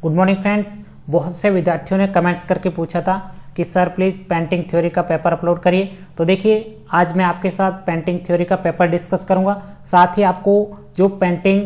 Good morning friends. बहुत से विद्यार्थियों ने कमेंट्स करके पूछा था कि सर प्लीज़ पेंटिंग थ्योरी का पेपर अपलोड करिए। तो देखिए आज मैं आपके साथ पेंटिंग थ्योरी का पेपर डिस्कस करूंगा। साथ ही आपको जो पेंटिंग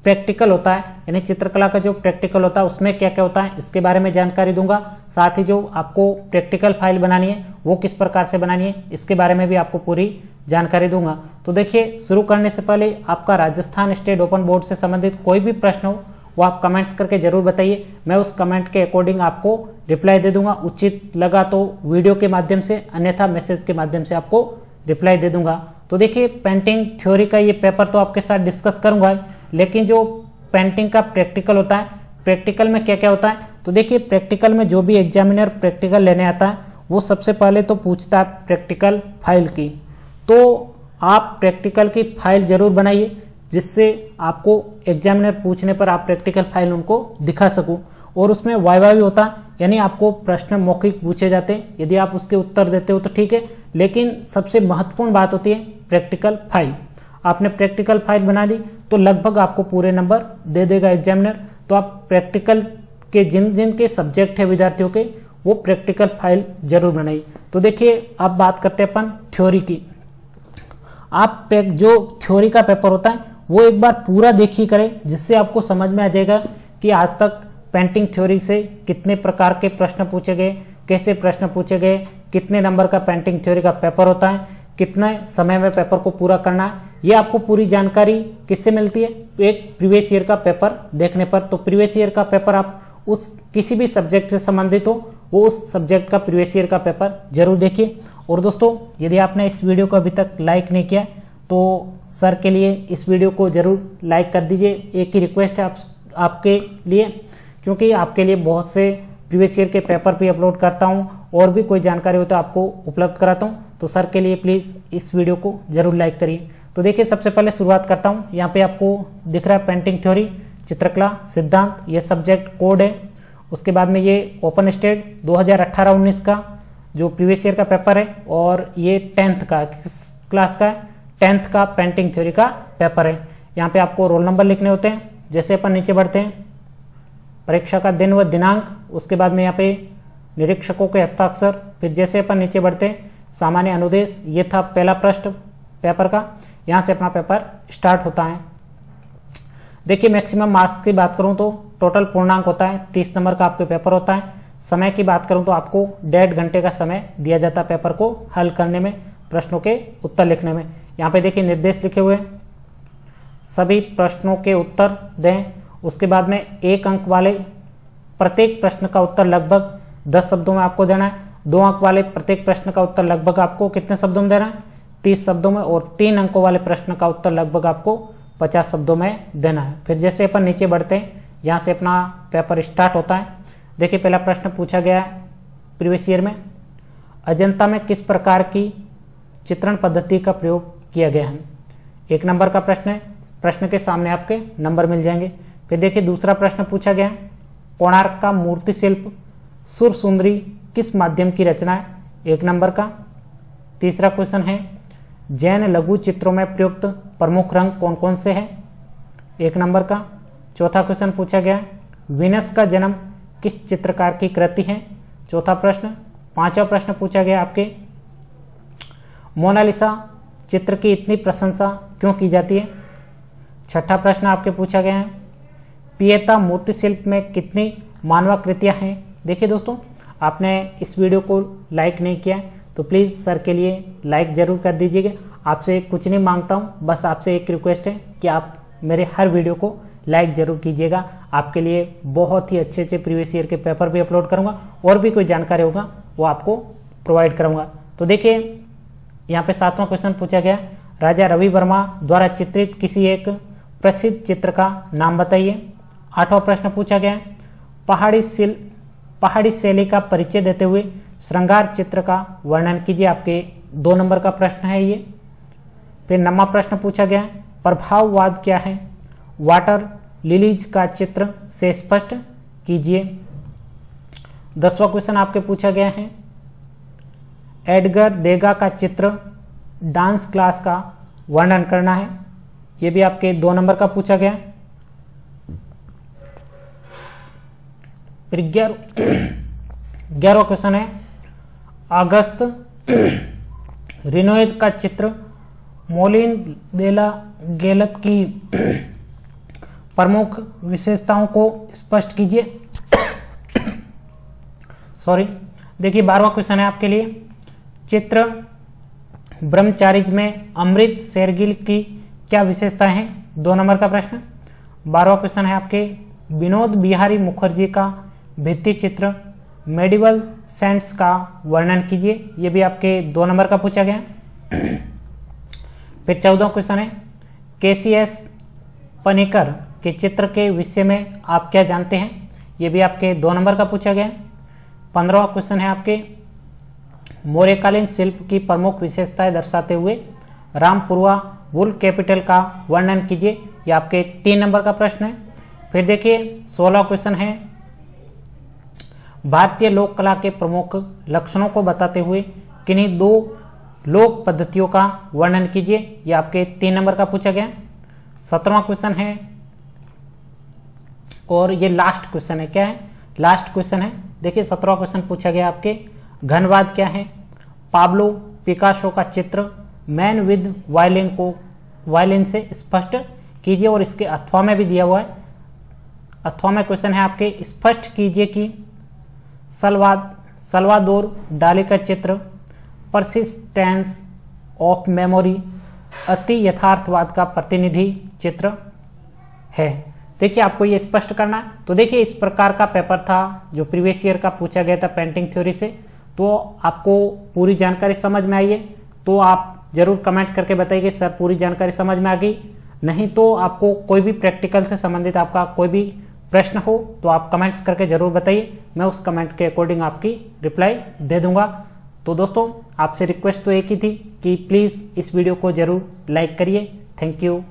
प्रैक्टिकल होता है यानी चित्रकला का जो प्रैक्टिकल होता है उसमें क्या क्या होता है इसके बारे में जानकारी दूंगा। साथ ही जो आपको प्रैक्टिकल फाइल बनानी है वो किस प्रकार से बनानी है इसके बारे में भी आपको पूरी जानकारी दूंगा। तो देखिए शुरू करने से पहले आपका राजस्थान स्टेट ओपन बोर्ड से संबंधित कोई भी प्रश्न हो वो आप कमेंट्स करके जरूर बताइए। मैं उस कमेंट के अकॉर्डिंग आपको रिप्लाई दे दूंगा। उचित लगा तो वीडियो के माध्यम से, अन्यथा मैसेज के माध्यम से आपको रिप्लाई दे दूंगा। तो देखिए पेंटिंग थ्योरी का ये पेपर तो आपके साथ डिस्कस करूंगा, लेकिन जो पेंटिंग का प्रैक्टिकल होता है, प्रैक्टिकल में क्या क्या होता है तो देखिए प्रैक्टिकल में जो भी एग्जामिनर प्रैक्टिकल लेने आता है वो सबसे पहले तो पूछता है प्रैक्टिकल फाइल की। तो आप प्रैक्टिकल की फाइल जरूर बनाइए जिससे आपको एग्जामिनर पूछने पर आप प्रैक्टिकल फाइल उनको दिखा सकूं। और उसमें वाइवा भी होता है, यानी आपको प्रश्न मौखिक पूछे जाते हैं। यदि आप उसके उत्तर देते हो तो ठीक है, लेकिन सबसे महत्वपूर्ण बात होती है प्रैक्टिकल फाइल। आपने प्रैक्टिकल फाइल बना दी तो लगभग आपको पूरे नंबर दे देगा एग्जामिनर। तो आप प्रैक्टिकल के जिन जिन के सब्जेक्ट है विद्यार्थियों के वो प्रैक्टिकल फाइल जरूर बनाइए। तो देखिए अब बात करते हैं अपन थ्योरी की। आप जो थ्योरी का पेपर होता है वो एक बार पूरा देखिए करें, जिससे आपको समझ में आ जाएगा कि आज तक पेंटिंग थ्योरी से कितने प्रकार के प्रश्न पूछे गए, कैसे प्रश्न पूछे गए, कितने नंबर का पेंटिंग थ्योरी का पेपर होता है, कितने समय में पेपर को पूरा करना है। ये आपको पूरी जानकारी किससे मिलती है? एक प्रीवियस ईयर का पेपर देखने पर। तो प्रीवियस ईयर का पेपर आप उस किसी भी सब्जेक्ट से संबंधित हो वो उस सब्जेक्ट का प्रीवियस ईयर का पेपर जरूर देखिए। और दोस्तों यदि आपने इस वीडियो को अभी तक लाइक नहीं किया तो सर के लिए इस वीडियो को जरूर लाइक कर दीजिए। एक ही रिक्वेस्ट है आपके लिए, क्योंकि आपके लिए बहुत से प्रीवियस ईयर के पेपर भी अपलोड करता हूं और भी कोई जानकारी हो तो आपको उपलब्ध कराता हूं। तो सर के लिए प्लीज़ इस वीडियो को जरूर लाइक करिए। तो देखिए सबसे पहले शुरुआत करता हूं। यहाँ पे आपको दिख रहा है पेंटिंग थ्योरी, चित्रकला सिद्धांत, ये सब्जेक्ट कोड है। उसके बाद में ये ओपन स्टेट 2018-19 का जो प्रीवियस ईयर का पेपर है, और ये 10th का, किस क्लास का है? 10th का पेंटिंग थ्योरी का पेपर है। यहाँ पे आपको रोल नंबर लिखने होते हैं। जैसे अपन नीचे बढ़ते हैं, परीक्षा का दिन व दिनांक, उसके बाद में यहाँ पे निरीक्षकों के हस्ताक्षर। फिर जैसे अपन नीचे बढ़ते हैं, सामान्य अनुदेश, ये था पहला प्रश्न पेपर का। यहाँ से अपना पेपर स्टार्ट होता है। देखिए मैक्सिमम मार्क्स की बात करूँ तो टोटल पूर्णांक होता है 30 नंबर का आपके पेपर होता है। समय की बात करूँ तो आपको 1.5 घंटे का समय दिया जाता है पेपर को हल करने में, प्रश्नों के उत्तर लिखने में। यहाँ पे देखिए निर्देश लिखे हुए हैं, सभी प्रश्नों के उत्तर दें। उसके बाद में 1 अंक वाले प्रत्येक प्रश्न का उत्तर लगभग 10 शब्दों में आपको देना है। 2 अंक वाले प्रत्येक प्रश्न का उत्तर लगभग आपको कितने शब्दों में देना है? 30 शब्दों में। और 3 अंकों वाले प्रश्न का उत्तर लगभग आपको 50 शब्दों में देना है। फिर जैसे अपन नीचे बढ़ते हैं, यहाँ से अपना पेपर स्टार्ट होता है। देखिए पहला प्रश्न पूछा गया है प्रीवियस ईयर में, अजंता में किस प्रकार की चित्रण पद्धति का प्रयोग किया गया है? 1 नंबर का प्रश्न है। प्रश्न के सामने आपके नंबर मिल जाएंगे। फिर देखिए दूसरा प्रश्न पूछा गया है, कोणार्क का मूर्ति शिल्प सुर सुंदरी किस माध्यम की रचना है? 1 नंबर का। तीसरा क्वेश्चन है, जैन लघु चित्रों में प्रयुक्त प्रमुख रंग कौन कौन से हैं? 1 नंबर का। चौथा क्वेश्चन पूछा गया है, वीनस का जन्म किस चित्रकार की कृति है? चौथा प्रश्न। पांचवा प्रश्न पूछा गया आपके, मोनालिसा चित्र की इतनी प्रशंसा क्यों की जाती है? छठा प्रश्न आपके पूछा गया है, पियता मूर्ति शिल्प में कितनी मानवाकृतियां हैं? देखिए दोस्तों आपने इस वीडियो को लाइक नहीं किया है तो प्लीज़ सर के लिए लाइक जरूर कर दीजिएगा। आपसे कुछ नहीं मांगता हूँ, बस आपसे एक रिक्वेस्ट है कि आप मेरे हर वीडियो को लाइक जरूर कीजिएगा। आपके लिए बहुत ही अच्छे अच्छे प्रीवियस ईयर के पेपर भी अपलोड करूँगा और भी कोई जानकारी होगा वो आपको प्रोवाइड करूँगा। तो देखिए यहाँ पे 7वां क्वेश्चन पूछा गया, राजा रवि वर्मा द्वारा चित्रित किसी एक प्रसिद्ध चित्र का नाम बताइए। 8वां प्रश्न पूछा गया, पहाड़ी शैली का परिचय देते हुए श्रृंगार चित्र का वर्णन कीजिए। आपके 2 नंबर का प्रश्न है ये। फिर 9वां प्रश्न पूछा गया, प्रभाववाद क्या है? वाटर लिलीज का चित्र से स्पष्ट कीजिए। 10वां क्वेश्चन आपके पूछा गया है, एडगर देगा का चित्र डांस क्लास का वर्णन करना है। ये भी आपके 2 नंबर का पूछा गया। फिर 11वां क्वेश्चन है अगस्त रिनोएज का चित्र मोलिन देला गेलत की प्रमुख विशेषताओं को स्पष्ट कीजिए। सॉरी, देखिए 12वां क्वेश्चन है आपके लिए चित्र ब्रह्मचारिज में अमृत शेरगिल की क्या विशेषताएं हैं, 2 नंबर का प्रश्न। 12वां क्वेश्चन है आपके विनोद बिहारी मुखर्जी का भित्ति चित्र मेडिवल सेंट्स का वर्णन कीजिए, ये भी आपके 2 नंबर का पूछा गया। फिर 14वां क्वेश्चन है केसीएस पनिकर के चित्र के विषय में आप क्या जानते हैं, ये भी आपके 2 नंबर का पूछा गया। 15वां क्वेश्चन है आपके मौर्यकालीन शिल्प की प्रमुख विशेषताएं दर्शाते हुए रामपुरवा वुल कैपिटल का वर्णन कीजिए, ये आपके 3 नंबर का प्रश्न है। फिर देखिए 16वां क्वेश्चन है भारतीय लोक कला के प्रमुख लक्षणों को बताते हुए किन्हीं 2 लोक पद्धतियों का वर्णन कीजिए, ये आपके 3 नंबर का पूछा गया। 17वां क्वेश्चन है और ये लास्ट क्वेश्चन है, क्या है लास्ट क्वेश्चन है। देखिए 17वां क्वेश्चन पूछा गया आपके घनवाद क्या है, पाब्लो पिकासो का चित्र मैन विद वायलिन से स्पष्ट कीजिए, और इसके अथवा में भी दिया हुआ है। अथवा में क्वेश्चन है आपके स्पष्ट कीजिए कि सल्वादोर डाली का चित्र परसिस्टेंस ऑफ मेमोरी अति यथार्थवाद का प्रतिनिधि चित्र है। देखिए आपको ये स्पष्ट करना है। तो देखिए इस प्रकार का पेपर था जो प्रीवियस ईयर का पूछा गया था पेंटिंग थ्योरी से। तो आपको पूरी जानकारी समझ में आई है तो आप जरूर कमेंट करके बताइए सर पूरी जानकारी समझ में आ गई। नहीं तो आपको कोई भी प्रैक्टिकल से संबंधित आपका कोई भी प्रश्न हो तो आप कमेंट्स करके जरूर बताइए, मैं उस कमेंट के अकॉर्डिंग आपकी रिप्लाई दे दूंगा। तो दोस्तों आपसे रिक्वेस्ट तो एक ही थी कि प्लीज़ इस वीडियो को जरूर लाइक करिए। Thank you.